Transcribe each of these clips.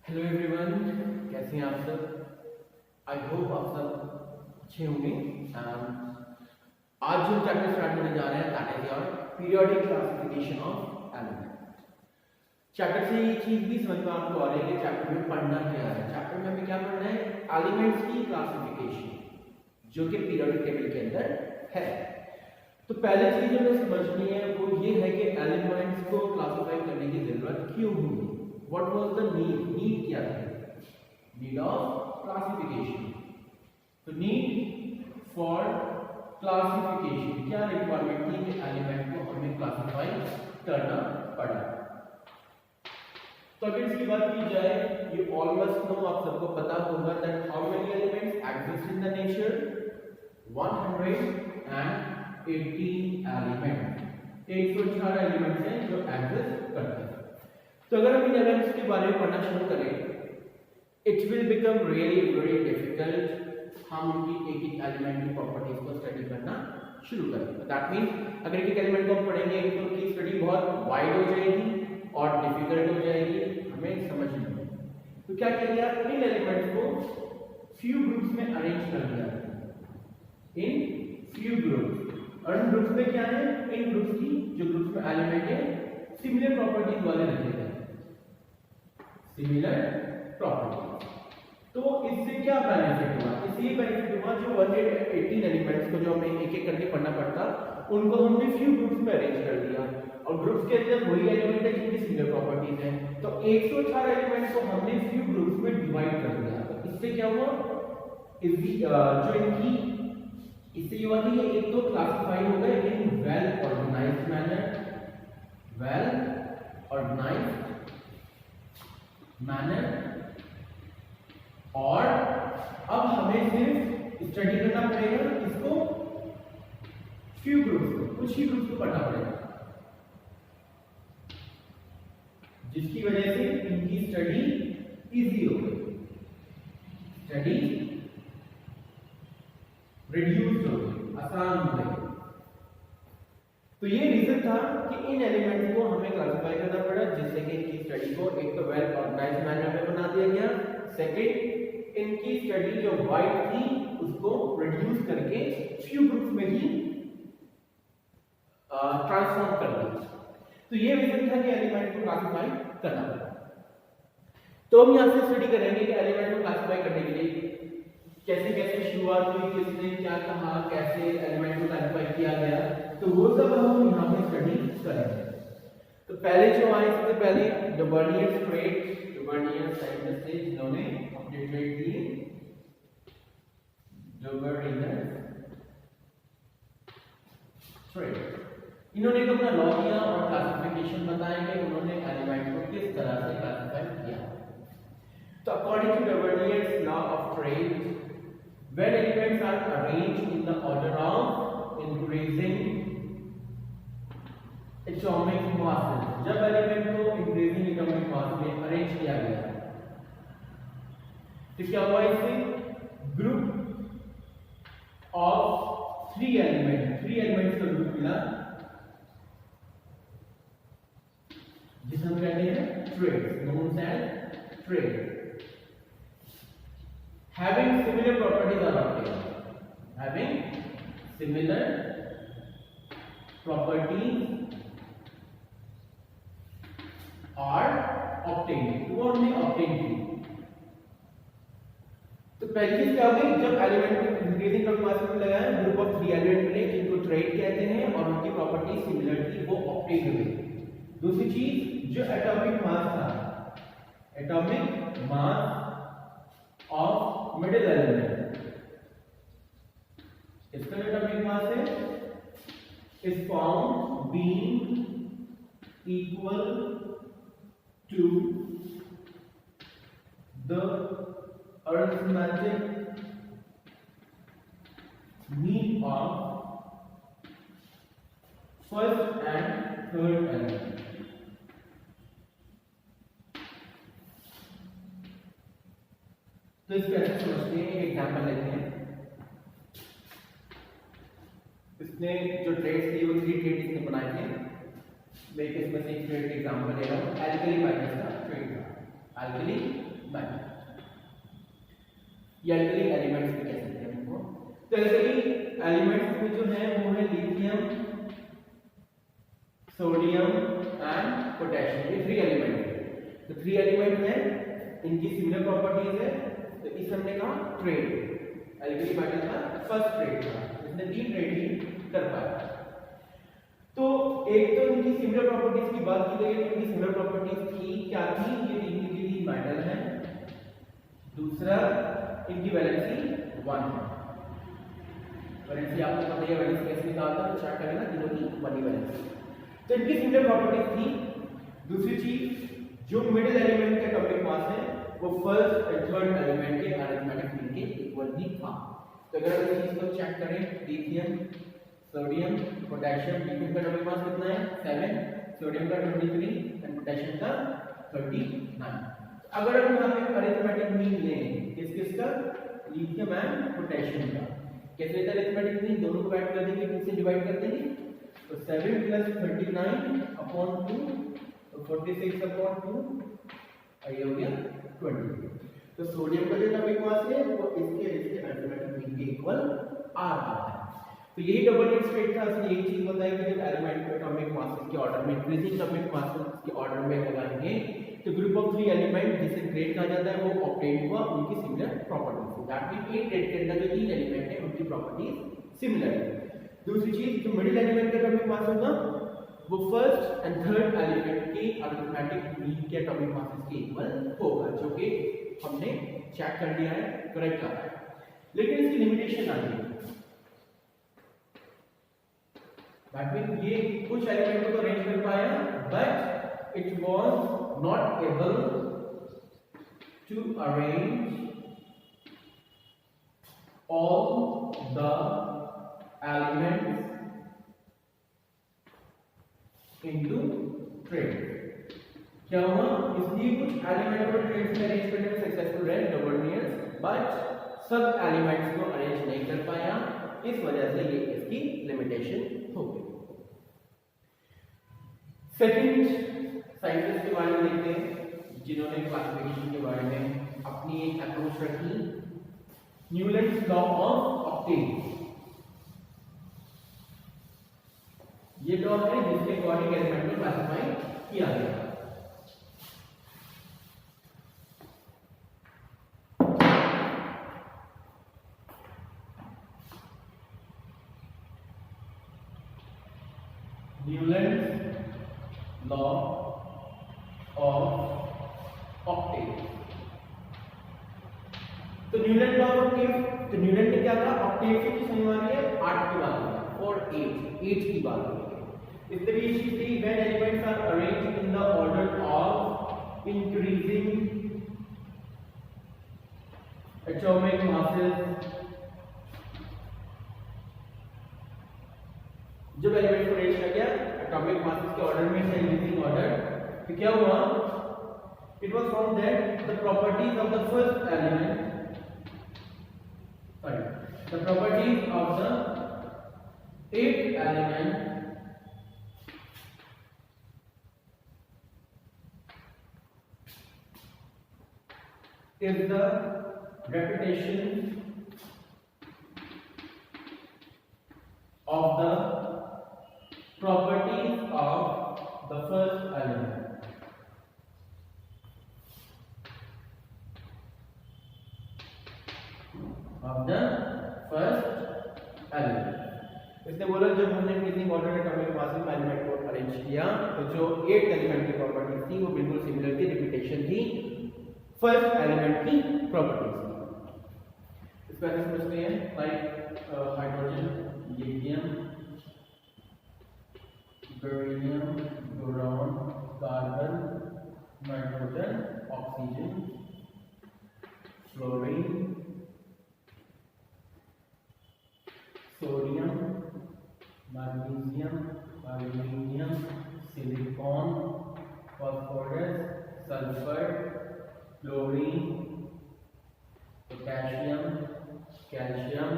Hello everyone, कैसे हैं आप सब। आई होप आप सब अच्छे होंगे। आज जो चैप्टर स्टार्ट होने जा रहे हैं that is your periodic classification of element. Chapter से ये चीज भी समझ में आपको आ रही है कि चैप्टर में पढ़ना क्या है। चैप्टर में हमें क्या पढ़ना है, एलिमेंट्स की क्लासिफिकेशन जो कि पीरियोडिक टेबल के अंदर है। तो पहले चीज हमें समझनी है वो ये है कि एलिमेंट्स को क्लासिफाई करने की जरूरत क्यों हुई। What was the need? Need क्या था? Need of classification. तो need for classification क्या रिक्वायरमेंट थी कि एलिमेंट को हमें क्लासिफाई करना पड़ा। तो अगर इसकी बात की जाए, ये ऑलमोस्ट नो, आप सबको पता होगा that how many elements exist in the nature? 118 element, 118 elements हैं जो एग्जिस्ट करते हैं। तो अगर हम इन एलिमेंट्स के बारे में पढ़ना शुरू करें, it will become really very difficult हम उनकी एक एक एलिमेंट की प्रॉपर्टीज को स्टडी करना शुरू करें। दैट मींस अगर एक एक एलिमेंट को हम पढ़ेंगे तो उनकी स्टडी बहुत वाइड हो जाएगी और डिफिकल्ट हो जाएगी, हमें समझ नहीं आएगी। तो क्या किया, इन एलिमेंट्स को फ्यू ग्रुप्स में अरेंज कर दिया, इन फ्यू ग्रुप्स। और इन ग्रुप्स में क्या है, इन ग्रुप्स की जो ग्रुप्स में एलिमेंट है सिमिलर प्रॉपर्टीज वाले रखे गए, सिमिलर प्रॉपर्टीज। तो इससे क्या बेनिफिट हुआ, इससे ये बेनिफिट हुआ जो 118 एलिमेंट्स को जो हमें एक एक करके पढ़ना पड़ता उनको हमने फ्यू ग्रुप्स में अरेंज कर दिया और ग्रुप्स के अंदर वही एलिमेंट है जिनकी सिमिलर प्रॉपर्टीज हैं। तो 118 एलिमेंट्स को हमने फ्यू ग्रुप्स में डिवाइड कर दिया। तो इससे क्या हुआ, जो इनकी इससे ये हुआ कि ये एक तो क्लासिफाई हो गए in well organised manner, well organised manner. और अब हमें सिर्फ स्टडी करना पड़ेगा इसको फ्यू ग्रुप्स को, कुछ ही ग्रुप्स को पढ़ना पड़ेगा, जिसकी वजह से इनकी स्टडी इजी हो गई, स्टडी रिड्यूस हो गई, आसान हो गई। तो ये रीजन था कि इन एलिमेंट्स को हमें क्लासिफाई करना पड़ा, जिससे कि इनकी स्टडी को एक तो वेल ऑर्गेनाइज्ड मैनर में बना दिया गया, सेकंड इनकी स्टडी जो वाइड थी उसको रिड्यूस करके फ्यू ग्रुप्स में ही ट्रांसफॉर्म कर दिया। तो ये रीजन था कि एलिमेंट को क्लासिफाई करना पड़ा। तो हम यहां से स्टडी करेंगे कि एलिमेंट को क्लासिफाई करने के लिए कैसे कैसे शुरुआत हुई, किसने क्या कहा, कैसे एलिमेंट को क्लासिफाई किया गया, तो वो सब हम यहां पे स्टडी करेंगे। तो पहले जो आए सबसे पहले the vernier trade, the vernier scientist थे जिन्होंने अपने ट्रेड दिए, द वर्नियर ट्रेड। इन्होंने एक अपना लॉ दिया और क्लासिफिकेशन बताया कि उन्होंने एलिमेंट को किस तरह से क्लासिफाई किया। तो according to the verniers law of triad, when elements are arranged in the order of increasing atomic masses, जब एलिमेंट को increasing atomic mass में अरेंज किया गया तो क्या हुआ, इससे ग्रुप ऑफ थ्री एलिमेंट्स का ग्रुप मिला जिसे हम कहते हैं triad, known as triad. Having similar properties are obtained. Having similar properties are obtained. वो हमने obtain की। तो पहली चीज क्या होगी, जब एलिमेंट इंक्रीजिंग मास में लगाया, ग्रुप ऑफ थ्री एलिमेंट मिले जिनको ट्रेड कहते हैं और उनकी प्रॉपर्टी सिमिलर थी, वो ऑब्टेन हुई। दूसरी चीज जो एटॉमिक मास था, atomic mass of middle element, इसका एटॉमिक मास है is found being equal to the arithmetic mean of first and third element. तो इसको ऐसे समझते हैं, एक एग्जांपल लेते हैं। इसने जो ट्रेड्स थी वो थ्री ट्रेड इसने बनाए थे। मैं इसमें से एक ट्रेड एग्जांपल ले रहा हूं, एल्कली माइनस का ट्रेड था। एल्कली मैटर या अल्कली एलिमेंट्स भी कह सकते हैं इनको। तो अल्कली एलिमेंट्स में जो है वो है लिथियम, सोडियम एंड पोटेशियम, ये 3 एलिमेंट है। तो 3 एलिमेंट है, इनकी सिमिलर प्रॉपर्टीज है। तो इस हमने कहा ट्रेड अल्कली मेटल का फर्स्ट ट्रेड था, इसने 3 ट्रेड ही कर पाया। तो एक तो इनकी सिमिलर प्रॉपर्टीज की बात की गई है, इनकी सिमिलर प्रॉपर्टीज थी क्या थी, ये तीन मेटल है। दूसरा इनकी वैलेंसी 1 है, वैलेंसी आपको पता है वैलेंसी कैसे निकालता है, तो चेक करें ना, तीनों की 1 ही वैलेंसी। तो इनकी सिमिलर प्रॉपर्टीज थी। दूसरी चीज जो मिडिल एलिमेंट का एटॉमिक मास है वो फर्स्ट और थर्ड एलिमेंट के अरिथमेटिक मीन के इक्वल ही था। तो अगर हम इस चीज को चेक करें, लिथियम, सोडियम, पोटेशियम, लिथियम का एटॉमिक मास कितना है 7, सोडियम का 23 एंड पोटेशियम का 39। अगर हम यहां पे अरिथमेटिक मीन लें किसका, लिथियम एंड पोटेशियम का, कैसे लेते हैं अरिथमेटिक मीन, दोनों को ऐड कर देंगे, 2 से डिवाइड कर देंगे, तो 7 + 39 अपॉन 2, तो 46 अपॉन 2, ये हो गया 20। तो सोडियम का जो एटॉमिक मास है वो इसके अरिथमेटिक मीन के इक्वल आ रहा है। तो यही डबल एट स्ट्रेट था, इसने यही चीज बताई कि जब एलिमेंट को एटॉमिक मास के ऑर्डर में इंक्रीजिंग एटॉमिक मास के ऑर्डर में लगाएंगे तो ग्रुप ऑफ 3 एलिमेंट जिसे ग्रेड कहा जाता है वो ऑब्टेन हुआ, उनकी सिमिलर प्रॉपर्टीज। दैट मींस एक ग्रेड के अंदर जो 3 एलिमेंट है उनकी प्रॉपर्टीज सिमिलर है। दूसरी चीज जो मिडिल एलिमेंट का एटॉमिक मास होगा वो फर्स्ट एंड थर्ड एलिमेंट के अरिथमेटिक मीन के एटॉमिक मास के इक्वल होगा, जो कि हमने चेक कर लिया है, करेक्ट है। लेकिन इसकी लिमिटेशन आ गई, दैट मींस ये कुछ एलिमेंट को अरेंज कर पाया but it was not able to arrange all the elements into triad. क्या हुआ, इसलिए कुछ एलिमेंट को ट्रेड्स में अरेंज करने में सक्सेसफुल रहे गवर्नियर्स, बट सब एलिमेंट्स को अरेंज नहीं कर पाया, इस वजह से ये इसकी लिमिटेशन हो गई। सेकंड साइंटिस्ट के बारे में देखते हैं जिन्होंने क्लासिफिकेशन के बारे में अपनी एक अप्रोच रखी, न्यूलैंड्स लॉ ऑफ ऑक्टेव। ये लॉ है जिसके अकॉर्डिंग एलिमेंट को क्लासिफाई किया गया। Newlands law of Octave. तो न्यूलैंड लॉ ऑफ ऑक्टेव, तो न्यूलैंड ने क्या कहा, ऑक्टेव से किस होने वाली है 8 की बात और 8 की बात है। इस तरीके से when elements are arranged in the order of increasing atomic masses, जब एलिमेंट को अरेंज किया गया एटॉमिक मासेस के ऑर्डर में से इंक्रीजिंग ऑर्डर, तो क्या हुआ, it was found that the properties of the first element, the properties of the 8th element is the repetition of the properties of the first element. Of the first element. इसने बोला जब हमने increasing order atomic mass में element को arrange किया तो जो 8 element की प्रॉपर्टीज थी वो बिल्कुल सिमिलर थी, रिपीटेशन थी फर्स्ट एलिमेंट की प्रॉपर्टीज। इसको ऐसे समझते हैं like hydrogen, lithium, beryllium, boron, carbon, nitrogen, oxygen, fluorine, sodium, magnesium, aluminium, silicon, phosphorus, sulphur, chlorine, potassium, calcium.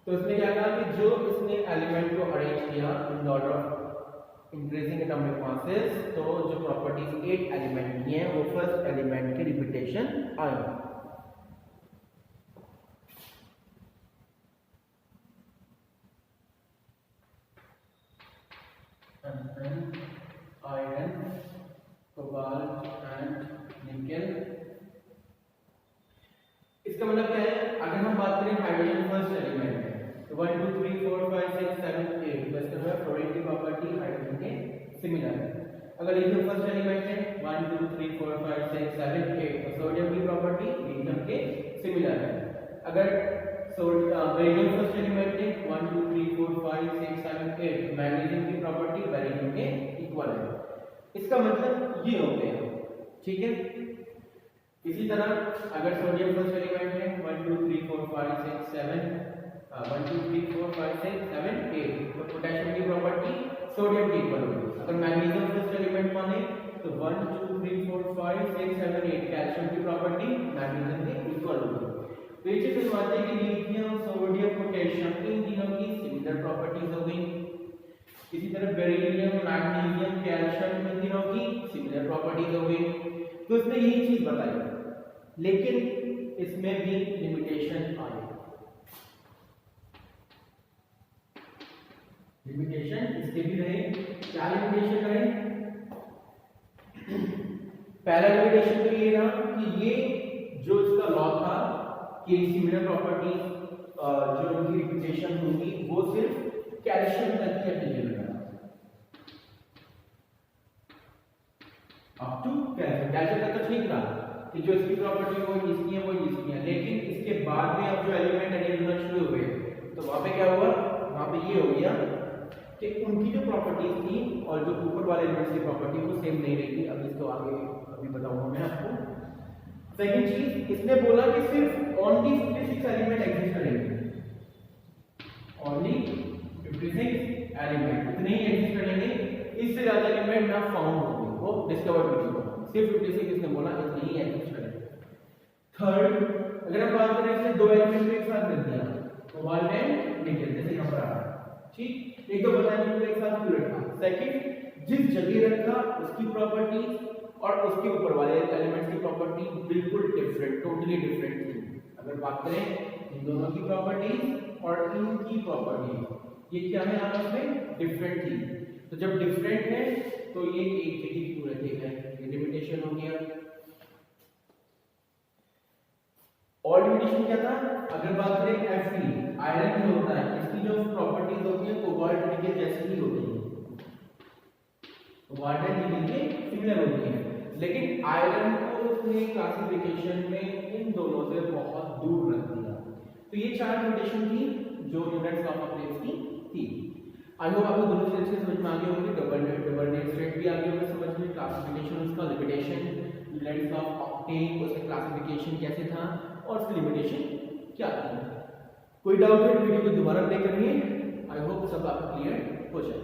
तो इसने क्या कहा कि जो इसने एलिमेंट को अरेंज किया in order of increasing atomic masses, तो जो प्रॉपर्टीज 8 एलिमेंट की हैं वो फर्स्ट एलिमेंट की रिपीटेशन आएंगी। Iron, cobalt and nickel. इसका मतलब क्या है, अगर हम बात करें हाइड्रोजन फर्स्ट एलिमेंट है तो 1 2 3 4 5 6 7 8 तो इसका मतलब फ्लोरीन की प्रॉपर्टी हाइड्रोजन के सिमिलर है। अगर लिथियम फर्स्ट एलिमेंट है 1 2 3 4 5 6 7 8 तो सोडियम की प्रॉपर्टी लिथियम के सिमिलर है। अगर बेरिलियम फर्स्ट एलिमेंट है 1 2 3 4 5 6 7 8 मैग्नीशियम की प्रॉपर्टी बेरिलियम के इक्वल है। इसका मतलब ये हो गया, ठीक है। इसी तरह अगर सोडियम फर्स्ट एलिमेंट है 1 2 3 4 5 6 7 1 2 3 4 5 6 7 8 तो पोटेशियम की प्रॉपर्टी सोडियम की इक्वल होगी। अगर मैग्नीशियम फर्स्ट एलिमेंट माने तो 1 2 3 4 5 6 7 8 कैल्शियम की प्रॉपर्टी मैग्नीशियम के इक्वल होगी। तो ये चीज समझते हैं कि लिथियम सोडियम पोटेशियम इन तीनों की सिमिलर प्रॉपर्टीज हो गई। इसी तरह बेरिलियम मैग्नीशियम कैल्शियम इन तीनों की सिमिलर प्रॉपर्टीज हो गई। तो इसमें यही चीज बताई, लेकिन इसमें भी लिमिटेशन आई। लिमिटेशन इसके भी रहे। क्या लिमिटेशन रहे? पहला लिमिटेशन तो ये रहा कि ये जो इसका लॉ था कि सिमिलर प्रॉपर्टीज जो उनकी रिपीटेशन होगी वो सिर्फ कैल्शियम तक ही एप्लीकेबल है, अप टू कैल्शियम। कैल्शियम तक तो ठीक रहा कि जो इसकी प्रॉपर्टी वो इसकी है वो इसकी है, लेकिन इसके बाद में अब जो एलिमेंट एडिट होना शुरू हुए तो वहां पे क्या हुआ, वहां पे ये हो गया कि उनकी जो प्रॉपर्टीज थी और जो ऊपर वाले एलिमेंट्स की प्रॉपर्टी वो सेम नहीं रहेगी। अब इसको आगे अभी बताऊंगा मैं आपको। सेकंड चीज, इसने बोला कि सिर्फ ओनली 56 एलिमेंट एग्जिस्ट करेंगे, ओनली 56 एलिमेंट इतने ही एग्जिस्ट करेंगे, इससे ज्यादा एलिमेंट ना फाउंड होंगे, वो डिस्कवर हो चुका। सिर्फ 56 इसने बोला इतने ही एग्जिस्ट करेंगे। थर्ड, अगर हम बात करें इससे दो एलिमेंट एक साथ मिल दिया, कोबाल्ट एंड निकेल, जैसे यहां पर आ रहा है, ठीक। एक तो बताया कि एक साथ क्यों रखा। सेकंड, जिस जगह रखा उसकी प्रॉपर्टी और उसके ऊपर वाले एलिमेंट्स की प्रॉपर्टी बिल्कुल डिफरेंट, टोटली डिफरेंट थी। अगर बात करें इन दोनों की प्रॉपर्टी और इनकी प्रॉपर्टी, ये क्या है आपस में डिफरेंट थी। तो जब डिफरेंट है तो ये एक जगह क्यों रहते हैं, ये लिमिटेशन हो गया। और लिमिटेशन क्या था, अगर बात करें Fe आयरन जो होता है इसकी जो प्रॉपर्टीज होती है कोबाल्ट निकेल जैसी ही होती है, कोबाल्ट एंड निकेल के सिमिलर होती है, लेकिन आयरन को उसने क्लासिफिकेशन में इन दोनों से बहुत दूर रख दिया। तो ये चार लिमिटेशन थी जो यूनिट्स ऑफ प्लेस की थी। आई होप आपको दोनों सेंस समझ में आ गए होंगे, डबल नेट स्ट्रेट भी आ गए होंगे समझ में, क्लासिफिकेशन उसका, लिमिटेशन, यूनिट्स ऑफ ऑक्टेन उसका क्लासिफिकेशन कैसे था और उसकी लिमिटेशन क्या थी। कोई डाउट है वीडियो को दोबारा प्ले करिए, आई होप सब आपको क्लियर हो जाए।